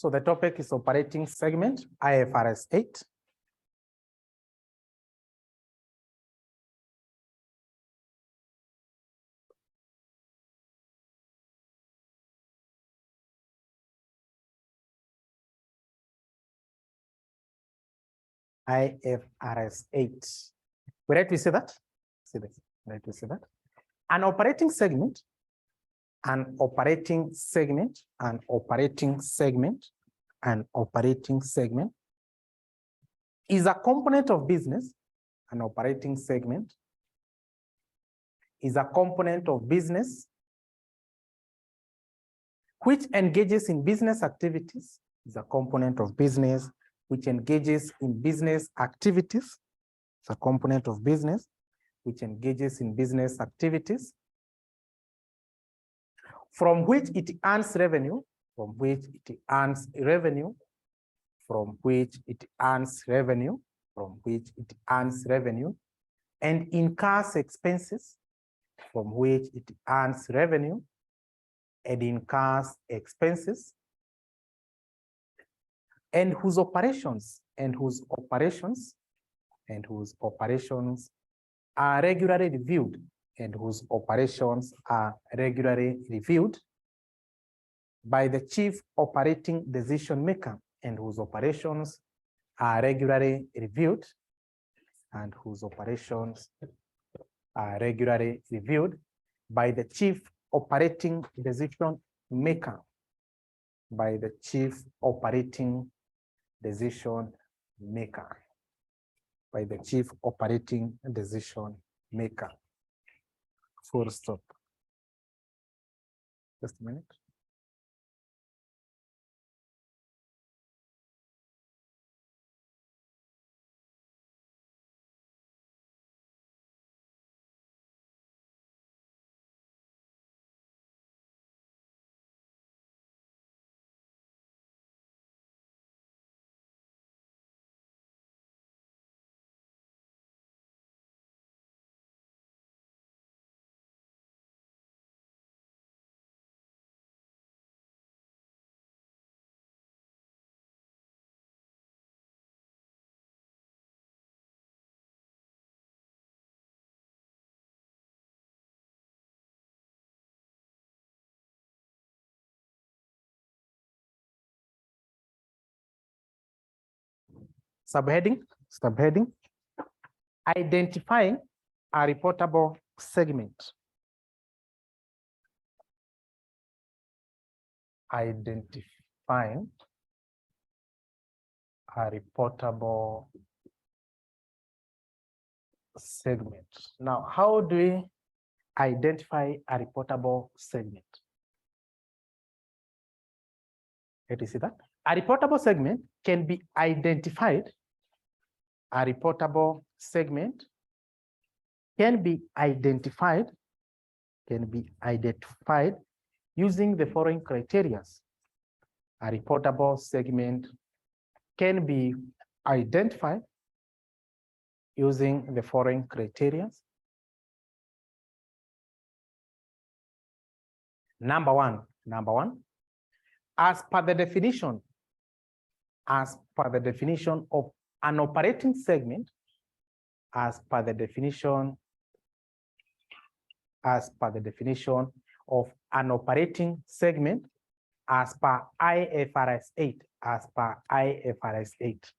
So the topic is operating segment, IFRS 8. IFRS 8. We right to say that? See this. Right to say that. An operating segment, an operating segment, an operating segment, an operating segment is a component of business. An operating segment is a component of business which engages in business activities. Is a component of business which engages in business activities. It's a component of business which engages in business activities from which it earns revenue, from which it earns revenue, from which it earns revenue, from which it earns revenue, and incurs expenses, from which it earns revenue and incurs expenses, and whose operations are regularly reviewed, and whose operations are regularly reviewed by the chief operating decision maker, and whose operations are regularly reviewed, and whose operations are regularly reviewed by the chief operating decision maker, by the chief operating decision maker, by the chief operating decision maker. Full stop. Just a minute. Subheading, identifying a reportable segment. Identifying a reportable segment. Now, how do we identify a reportable segment? Let me see that. A reportable segment can be identified. A reportable segment can be identified using the following criteria. A reportable segment can be identified using the following criteria. Number one, as per the definition of an operating segment, as per the definition of an operating segment, as per IFRS 8, as per IFRS 8.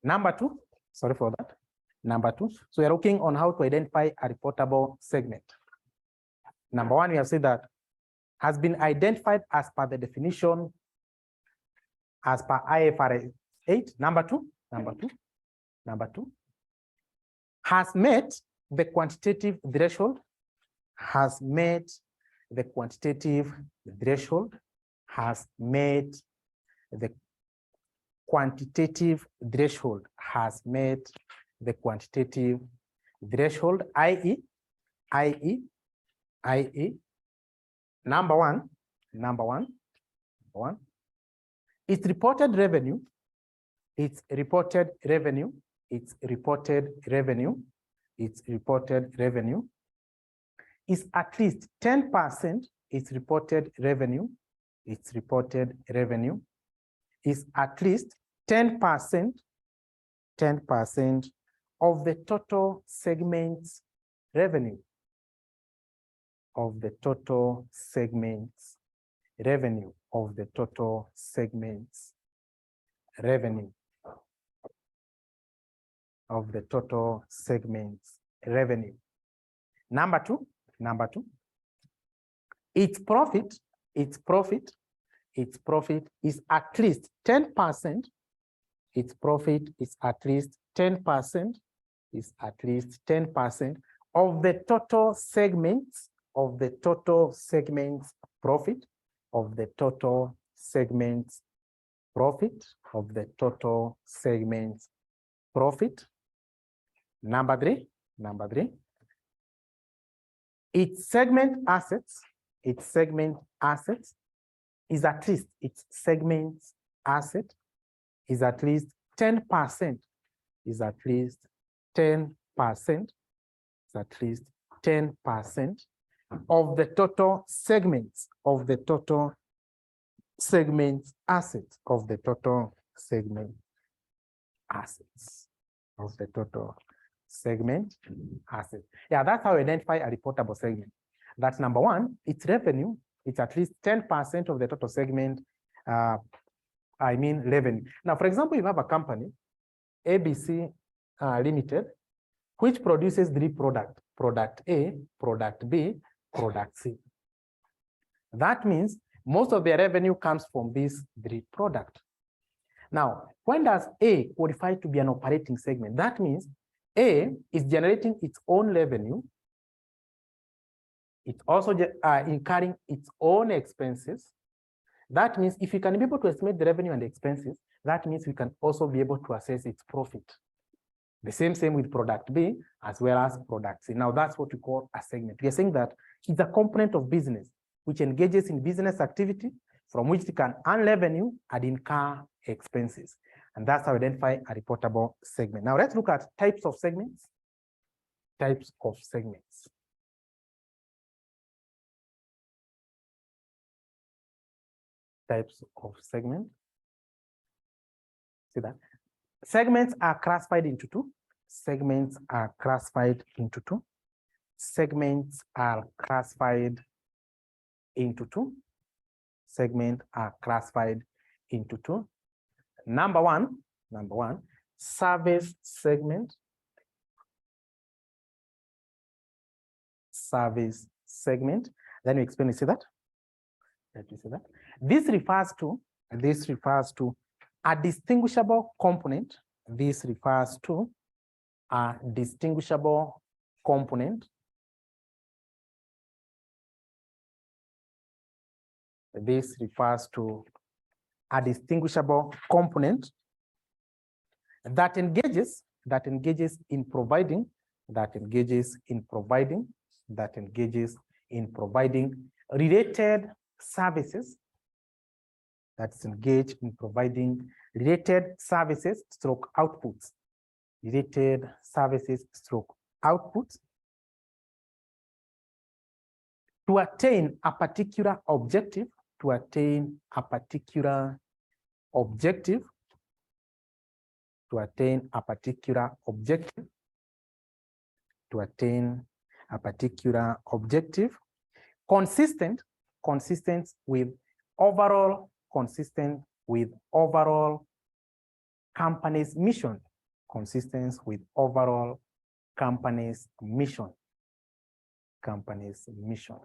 Number two, sorry for that. Number two, so we're looking on how to identify a reportable segment. Number one, we have said that has been identified as per the definition as per IFRS 8. Number two, has met the quantitative threshold, has met the quantitative threshold, has met the quantitative threshold, has met the quantitative threshold, i.e., number one, it's reported revenue, it's reported revenue is at least 10%, it's reported revenue is at least 10% of the total segment's revenue, of the total segment's revenue. Number two, its profit is at least 10%. Its profit is at least 10%, of the total segment's profit, Number three, its segment assets is at least, its segment asset is at least 10%, of the total segments, assets. Yeah, that's how we identify a reportable segment. That's number one, its revenue, it's at least 10% of the total segment, revenue. Now, for example, you have a company, ABC Limited, which produces 3 products, product A, product B, product C. That means most of their revenue comes from these 3 products. Now, when does A qualify to be an operating segment? That means A is generating its own revenue. It's also incurring its own expenses. That means if you can be able to estimate the revenue and the expenses, that means we can also be able to assess its profit. The same with product B as well as product C. Now that's what we call a segment. We are saying that it's a component of business which engages in business activity from which it can earn revenue and incur expenses. And that's how we identify a reportable segment. Now let's look at types of segments. Types of segments. Types of segment. See that? Segments are classified into 2. Segments are classified into 2. Segments are classified into 2. Segments are classified into 2. Number one, service segment. Service segment. Then we explain, you see that? This refers to a distinguishable component. This refers to a distinguishable component. This refers to a distinguishable component that engages in providing related services, that's engaged in providing related services stroke outputs, to attain a particular objective, consistent with overall company's mission. consistent with overall company's mission. Company's mission.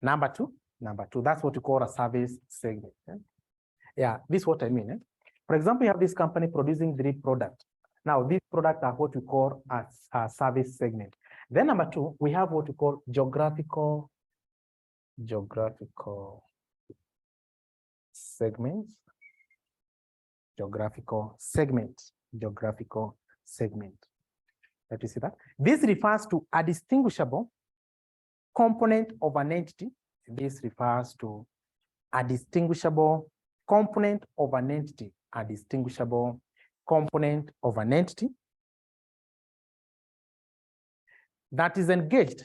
Number two, that's what we call a service segment. Yeah, this is what I mean. For example, you have this company producing 3 products. Now, these products are what we call a service segment. Then number 2, we have what we call geographical segments. Geographical segment. Let me see that. This refers to a distinguishable component of an entity. This refers to a distinguishable component of an entity. A distinguishable component of an entity that is engaged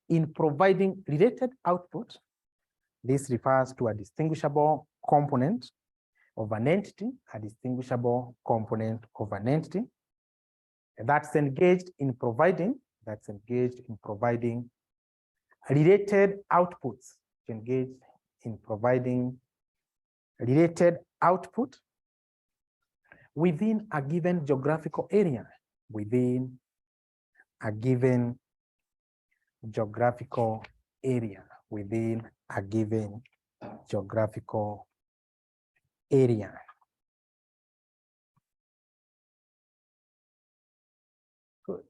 in providing related output. This refers to a distinguishable component of an entity, that's engaged in providing related outputs, related output within a given geographical area, Good.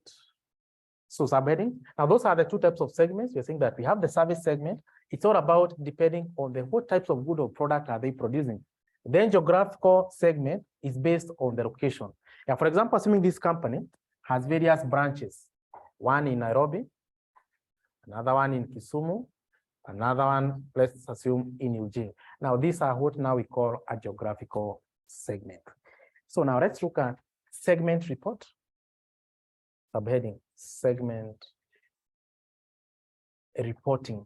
So subheading. Now, those are the 2 types of segments. We're saying that we have the service segment. It's all about depending on what types of good or product are they producing. Then geographical segment is based on the location. Yeah, for example, assuming this company has various branches, one in Nairobi, another one in Kisumu, another one, let's assume, in Eugene. Now, these are what now we call a geographical segment. So now let's look at segment report. Subheading, segment reporting.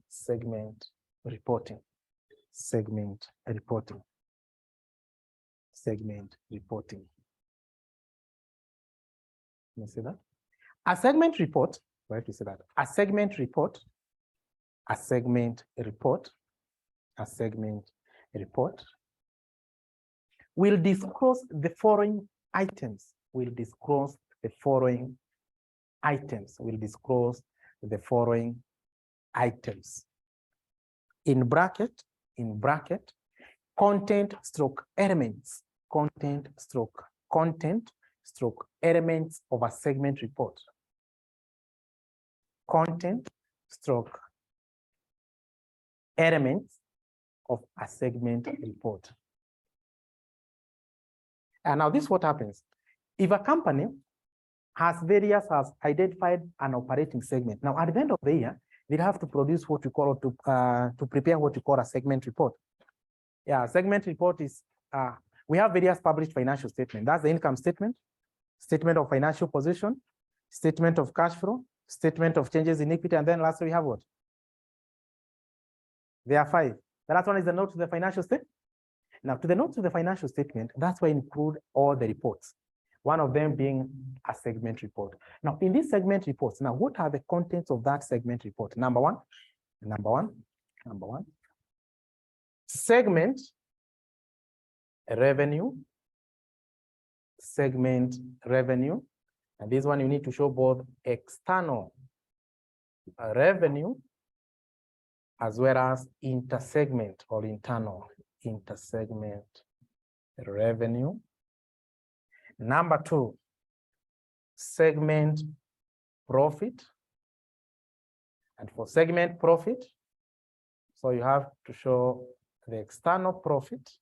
You see that? A segment report, where do you see that? A segment report will disclose the following items. In bracket, content stroke elements of a segment report. Content stroke elements of a segment report. And now this is what happens. If a company has identified an operating segment. Now, at the end of the year, they have to produce what we call to prepare what we call a segment report. Yeah, segment report is we have various published financial statements. That's the income statement, statement of financial position, statement of cash flow, statement of changes in equity, and then lastly we have what? There are 5. The last one is the note to the financial statement. Now, to the note to the financial statement, that's why I include all the reports. One of them being a segment report. Now, in this segment report, now what are the contents of that segment report? Number one, segment revenue. And this one you need to show both external revenue as well as intersegment or intersegment revenue. Number 2, segment profit. And for segment profit, so you have to show the external profit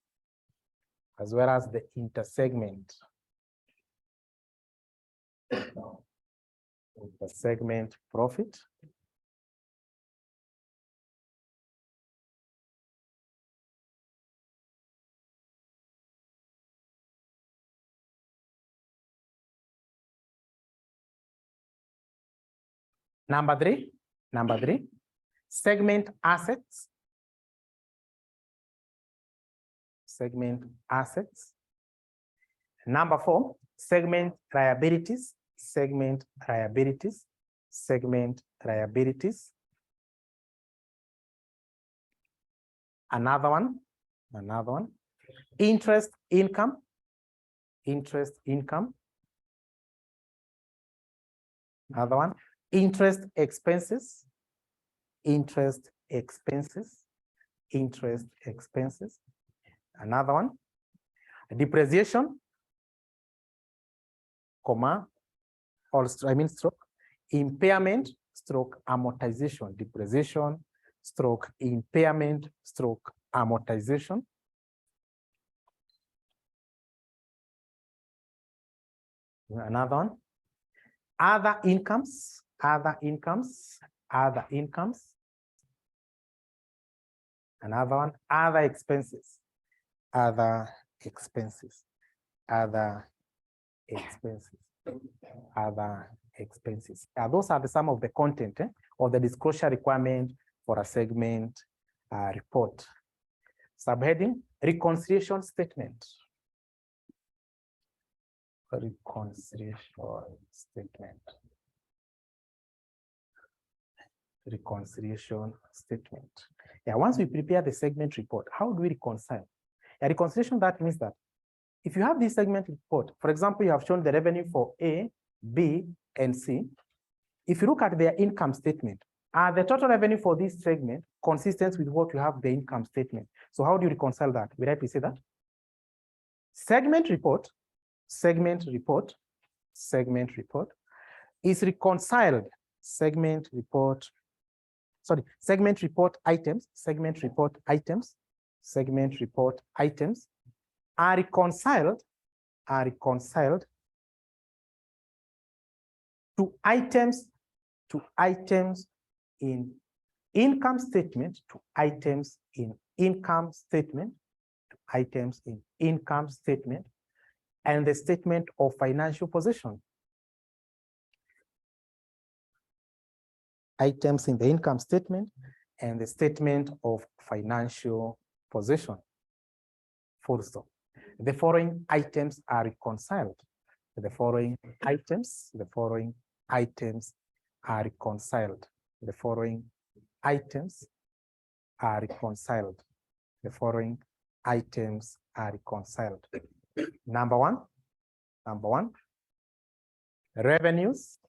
as well as the intersegment. Intersegment profit. Number three, segment assets. Number 4, segment liabilities. Another one, interest income. interest income. Another one, interest expenses, interest expenses, interest expenses. Another one, depreciation, comma, or stroke, impairment, stroke, amortization, depreciation, stroke, impairment, stroke, amortization. Another one, other incomes, other incomes, other incomes. Another one, other expenses, other expenses, other expenses, other expenses. Those are some of the content of the disclosure requirement for a segment report. Subheading, reconciliation statement. Reconciliation statement. Reconciliation statement. Yeah, once we prepare the segment report, how do we reconcile? A reconciliation, that means that if you have this segment report, for example, you have shown the revenue for A, B, and C. If you look at their income statement, the total revenue for this segment consistent with what you have the income statement. So how do you reconcile that? We rightly say that segment report, segment report, segment report is reconciled. Segment report, sorry, segment report items, segment report items, segment report items are reconciled to items in income statement, to items in income statement, to items in income statement, and the statement of financial position. Items in the income statement and the statement of financial position. Full stop. The following items are reconciled. The following items are reconciled. The following items are reconciled. The following items are reconciled. Number one, revenues.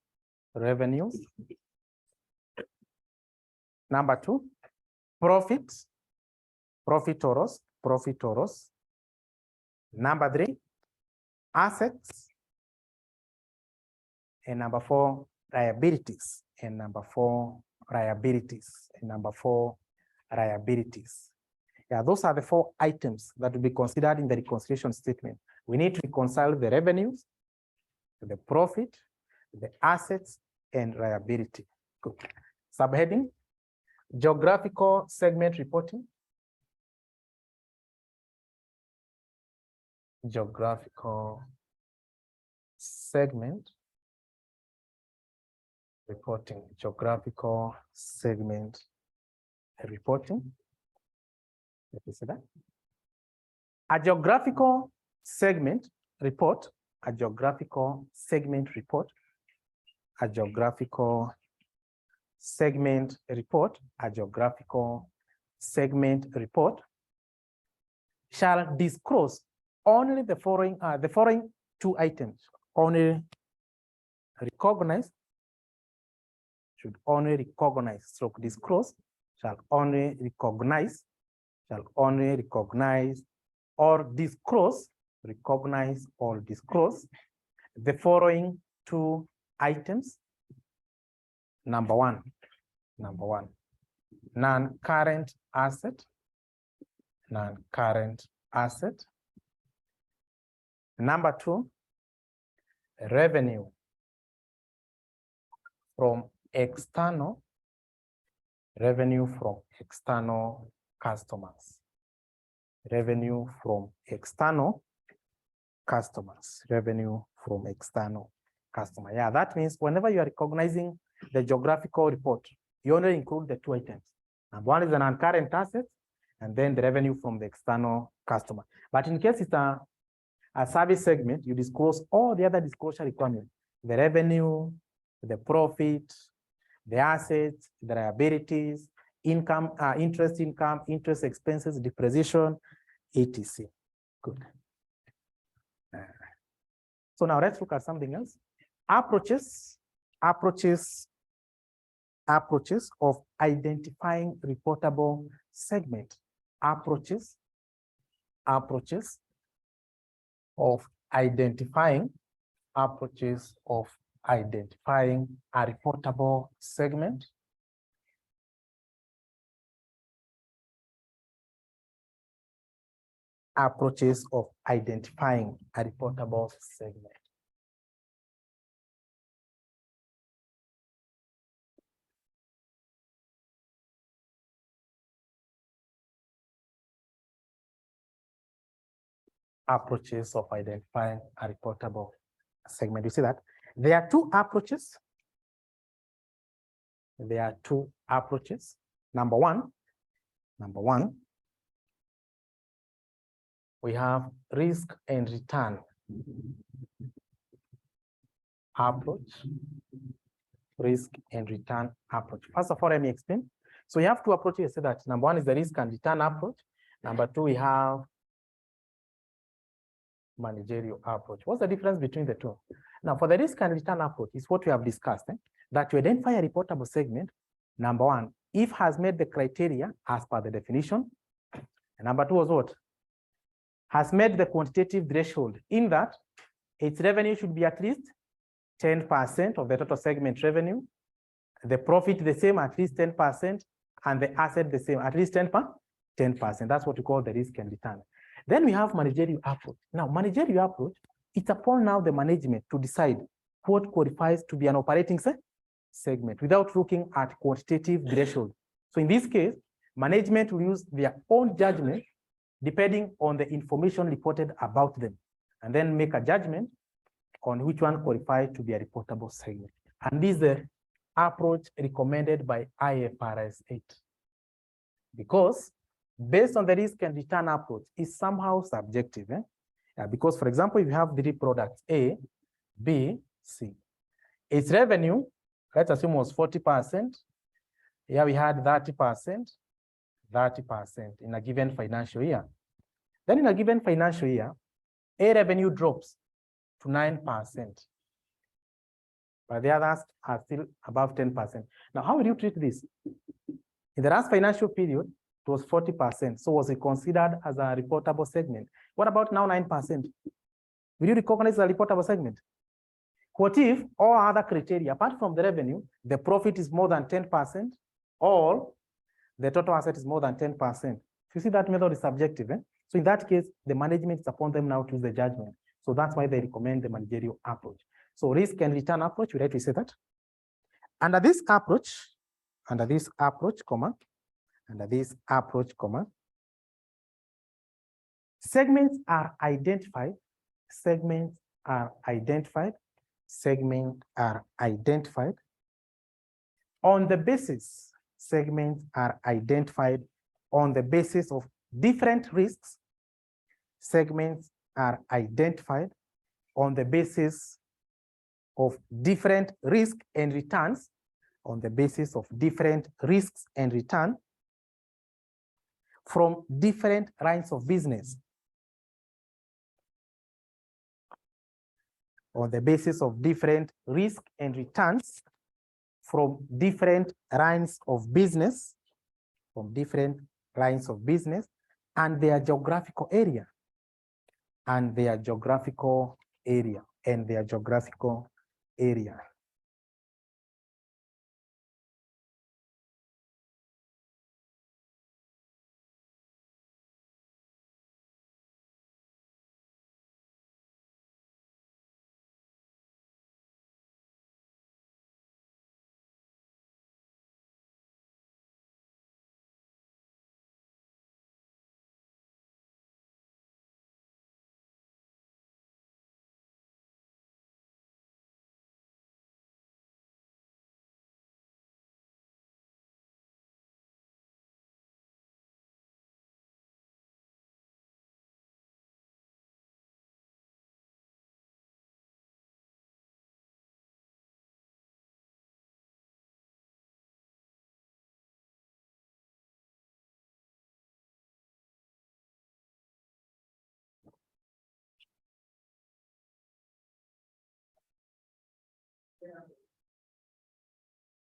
Number two, profit or loss. Number three, assets. And number four, liabilities. And number four, liabilities. Yeah, those are the four items that will be considered in the reconciliation statement. We need to reconcile the revenues, the profit, the assets, and liability. Good. Subheading, geographical segment reporting. Geographical segment reporting. Geographical segment reporting. Let me see that. A geographical segment report. A geographical segment report. A geographical segment report. A geographical segment report shall disclose only the following two items. Only recognize, should only recognize, stroke disclose, shall only recognize, or disclose, recognize or disclose the following two items. Number one, non-current asset, Number two, revenue from external customers. Revenue from external customers. Yeah, that means whenever you are recognizing the geographical report, you only include the two items. Number one is the non-current assets, and then the revenue from the external customer. But in case it's a service segment, you disclose all the other disclosure requirements: the revenue, the profit, the assets, the liabilities, income, interest income, interest expenses, depreciation, etc. Good. So now let's look at something else. Approaches of identifying reportable segment. Approaches of identifying a reportable segment. Approaches of identifying a reportable segment. Approaches of identifying a reportable segment. You see that? There are two approaches. Number one, we have risk and return approach. Risk and return approach. First of all, let me explain. So we have two approaches. So that number one is the risk and return approach. Number two, we have managerial approach. What's the difference between the two? Now, for the risk and return approach, is what we have discussed, that to identify a reportable segment, number one, if has met the criteria as per the definition, and number two was what? Has met the quantitative threshold, in that its revenue should be at least 10% of the total segment revenue, the profit the same, at least 10%, and the asset the same, at least 10%. That's what we call the risk and return. Then we have managerial approach. Now, managerial approach, it's upon now the management to decide what qualifies to be an operating segment without looking at quantitative threshold. So in this case, management will use their own judgment depending on the information reported about them, and then make a judgment on which one qualifies to be a reportable segment. And this is the approach recommended by IFRS 8. Because based on the risk and return approach is somehow subjective. Because, for example, if you have three products, A, B, C. Its revenue, let's assume, was 40%. Here we had 30% in a given financial year. Then in a given financial year, A revenue drops to 9%. But the others are still above 10%. Now, how will you treat this? In the last financial period, it was 40%. So was it considered as a reportable segment? What about now 9%? Will you recognize a reportable segment? What if all other criteria, apart from the revenue, the profit is more than 10%, or the total asset is more than 10%? You see, that method is subjective. So in that case, the management is upon them now to use the judgment. So that's why they recommend the managerial approach. So risk and return approach, we rightly say that. Under this approach, segments are identified on the basis, of different risks. Segments are identified on the basis of different risk and returns, from different lines of business. On the basis of different risk and returns from different lines of business, and their geographical area.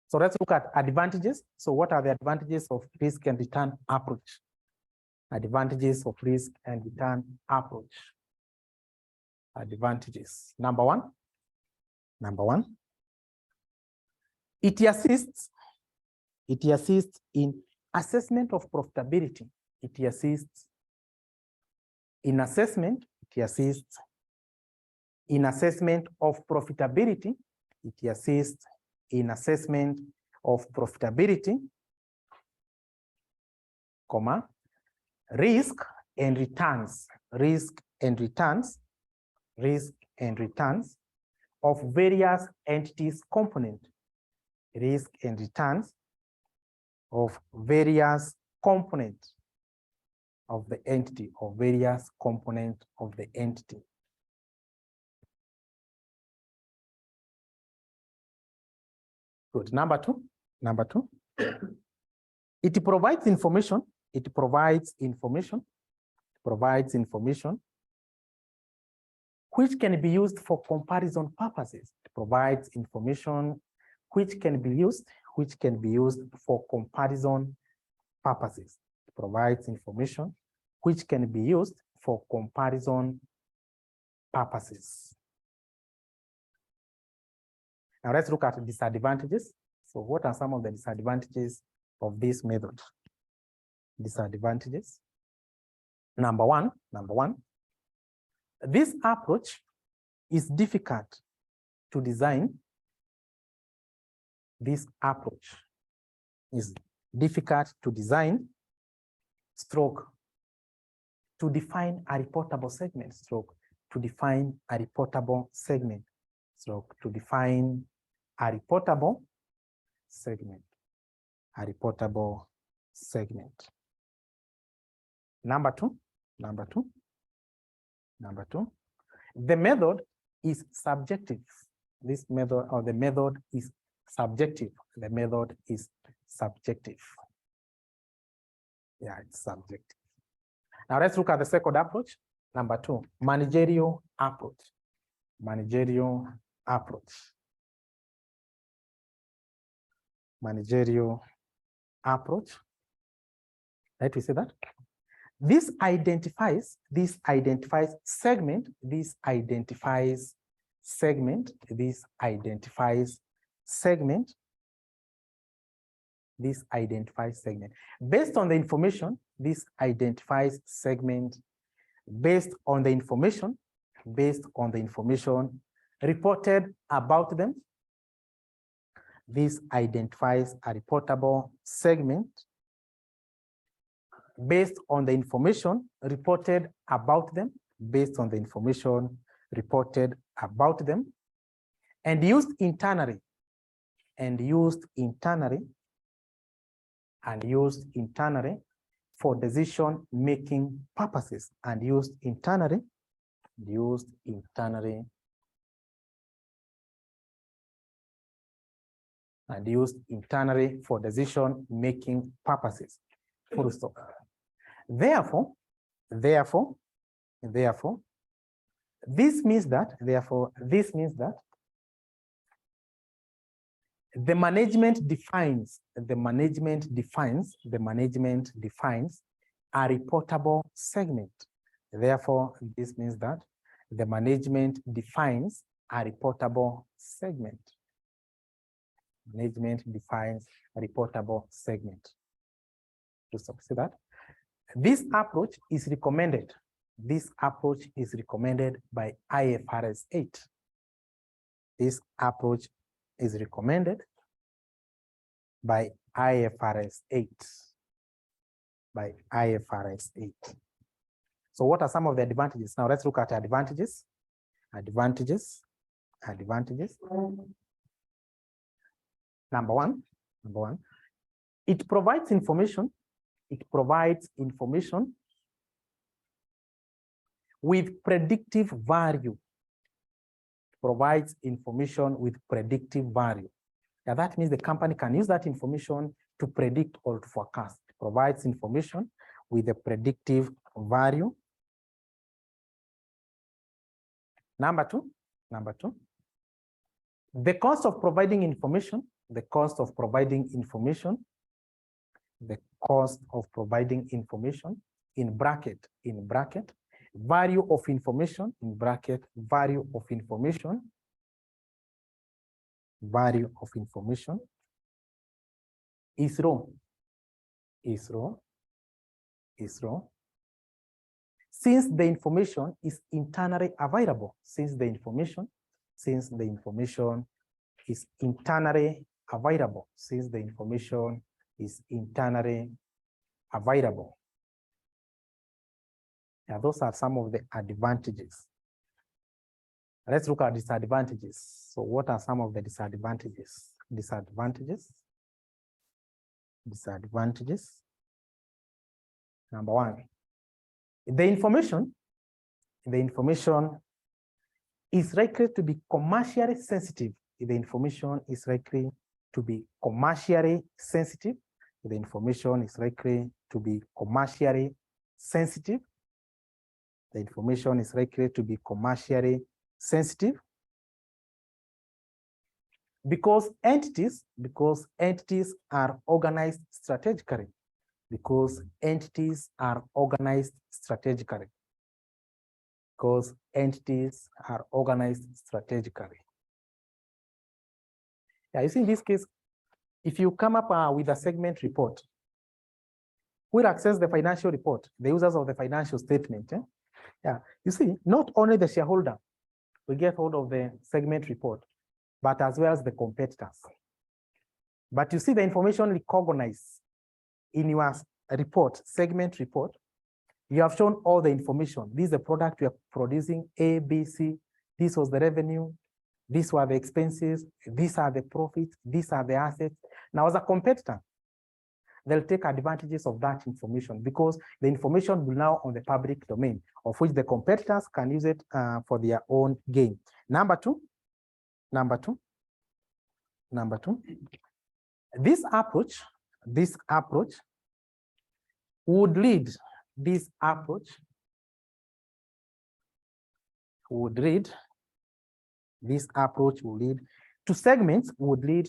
So let's look at advantages. So what are the advantages of risk and return approach? Advantages of risk and return approach. Advantages. Number one, it assists in assessment of profitability. It assists in assessment. It assists in assessment of profitability. It assists in assessment of profitability, comma, risk and returns of various entities component, risk and returns of various components of the entity, or various component of the entity. Good. Number two, it provides information. It provides information which can be used for comparison purposes. It provides information which can be used for comparison purposes. It provides information which can be used for comparison purposes. Now let's look at disadvantages. So what are some of the disadvantages of this method? Disadvantages. Number one, this approach is difficult to design. This approach is difficult to design, stroke, to define a reportable segment, stroke, to define a reportable segment, stroke, to define a reportable segment, a reportable segment. Number two, the method is subjective. This method, or the method is subjective. The method is subjective. Yeah, it's subjective. Now let's look at the second approach. Number two, managerial approach. Managerial approach. Managerial approach. Right, we say that. This identifies segment, this identifies segment based on the information. This identifies segment based on the information reported about them. This identifies a reportable segment based on the information reported about them, and used internally, for decision-making purposes, for decision-making purposes. Full stop. Therefore, this means that the management defines a reportable segment. Therefore, this means that the management defines a reportable segment. Management defines a reportable segment. Just see that. This approach is recommended. This approach is recommended by IFRS 8. This approach is recommended by IFRS 8. By IFRS 8. So what are some of the advantages? Now let's look at advantages. Advantages. Number one, it provides information. It provides information with predictive value. Provides information with predictive value. Now that means the company can use that information to predict or to forecast. It provides information with a predictive value. Number two, The cost of providing information, the cost of providing information, the cost of providing information in bracket, value of information in bracket, value of information, value of information is rho, since the information is internally available, since the information is internally available, since the information is internally available. Now, those are some of the advantages. Let's look at disadvantages. So what are some of the disadvantages? Disadvantages. Number one, the information is likely to be commercially sensitive. The information is likely to be commercially sensitive. The information is likely to be commercially sensitive. The information is likely to be commercially sensitive because entities are organized strategically. Because entities are organized strategically. Because entities are organized strategically. Yeah, you see in this case, if you come up with a segment report, who will access the financial report? The users of the financial statement. Yeah, you see, not only the shareholder will get hold of the segment report, but as well as the competitors. But you see the information recognized in your report, segment report, you have shown all the information. This is the product you are producing, A, B, C. This was the revenue. These were the expenses. These are the profits. These are the assets. Now, as a competitor, they'll take advantages of that information because the information will now on the public domain, of which the competitors can use it for their own gain. Number two, this approach would lead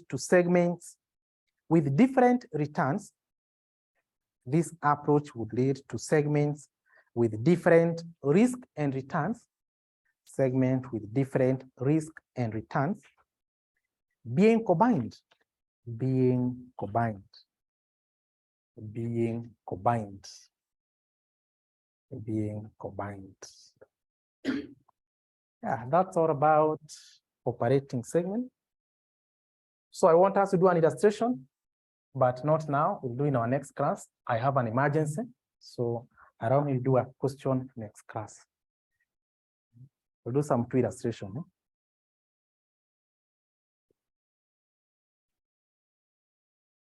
to segments with different returns. This approach would lead to segments with different risk and returns, being combined. Yeah, that's all about operating segment. So I want us to do an illustration, but not now. We'll do in our next class. I have an emergency, so allow me to do a question next class. We'll do some two illustration.